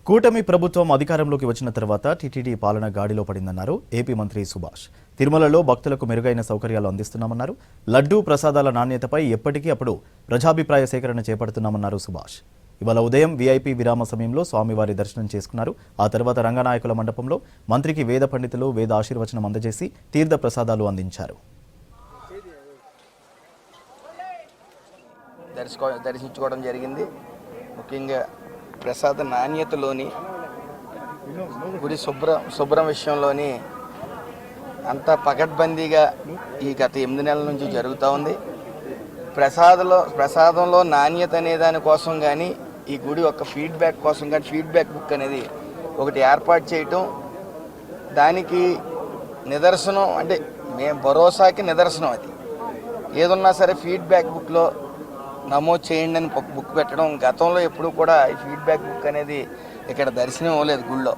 కూటమి ప్రభుత్వం అధికారంలోకి వచ్చిన తర్వాత టీటీడీ పాలన గాడిలో పడిందన్నారు ఏపీ మంత్రి సుభాష్. తిరుమలలో భక్తులకు మెరుగైన సౌకర్యాలు అందిస్తున్నామన్నారు. లడ్డూ ప్రసాదాల నాణ్యతపై ఎప్పటికీ అప్పుడు ప్రజాభిప్రాయ సేకరణ చేపడుతున్నామన్నారు సుభాష్. ఇవాళ ఉదయం వీఐపీ విరామ సమయంలో స్వామివారి దర్శనం చేసుకున్నారు. ఆ తర్వాత రంగనాయకుల మండపంలో మంత్రికి వేద పండితులు వేద ఆశీర్వచనం అందజేసి తీర్థ ప్రసాదాలు అందించారు. దర్శించుకోవడం జరిగింది. ముఖ్యంగా ప్రసాద నాణ్యతలోని గుడి శుభ్రం విషయంలోని అంతా పకడ్బందీగా ఈ గత 8 నెలల నుంచి జరుగుతూ ఉంది. ప్రసాదంలో నాణ్యత అనే దానికోసం కానీ ఈ గుడి ఒక ఫీడ్బ్యాక్ కోసం కానీ ఫీడ్బ్యాక్ బుక్ అనేది ఒకటి ఏర్పాటు చేయటం, దానికి నిదర్శనం అంటే మేము భరోసాకి నిదర్శనం. అది ఏదున్నా సరే ఫీడ్బ్యాక్ బుక్లో నమోదు చేయండి అని బుక్ పెట్టడం. గతంలో ఎప్పుడు కూడా ఈ ఫీడ్బ్యాక్ బుక్ అనేది ఇక్కడ దర్శనం అవ్వలేదు గుళ్ళో.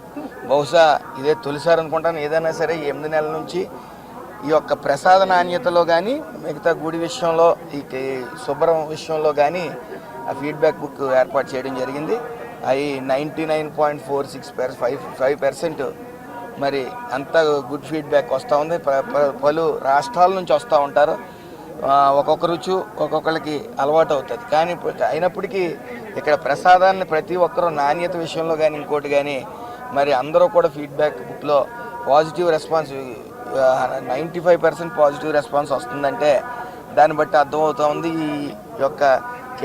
బహుశా ఇదే తొలిసారి అనుకుంటాను. ఏదైనా సరే 8 నెలల నుంచి ఈ యొక్క ప్రసాద నాణ్యతలో కానీ మిగతా గుడి విషయంలో ఈ శుభ్రం విషయంలో కానీ ఆ ఫీడ్బ్యాక్ బుక్ ఏర్పాటు చేయడం జరిగింది. అవి 99.46% మరి అంత గుడ్ ఫీడ్బ్యాక్ వస్తూ ఉంది. పలు రాష్ట్రాల నుంచి వస్తూ ఉంటారు. ఒక్కొక్క రుచి ఒక్కొక్కరికి అలవాటు అవుతుంది. కానీ అయినప్పటికీ ఇక్కడ ప్రసాదాన్ని ప్రతి ఒక్కరూ నాణ్యత విషయంలో కానీ ఇంకోటి కానీ మరి అందరూ కూడా ఫీడ్బ్యాక్ బుక్లో పాజిటివ్ రెస్పాన్స్ 95% పాజిటివ్ రెస్పాన్స్ వస్తుందంటే దాన్ని బట్టి అర్థమవుతూ ఉంది ఈ యొక్క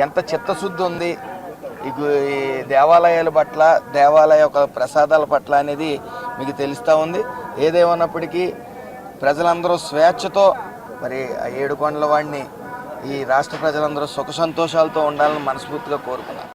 ఎంత చిత్తశుద్ధి ఉంది ఈ దేవాలయాల పట్ల, దేవాలయ యొక్క ప్రసాదాల పట్ల అనేది మీకు తెలుస్తూ ఉంది. ఏదేమన్నప్పటికీ ప్రజలందరూ స్వేచ్ఛతో మరి ఆ 7 కొండల వాడిని ఈ రాష్ట్ర ప్రజలందరూ సుఖ సంతోషాలతో ఉండాలని మనస్ఫూర్తిగా కోరుకున్నాను.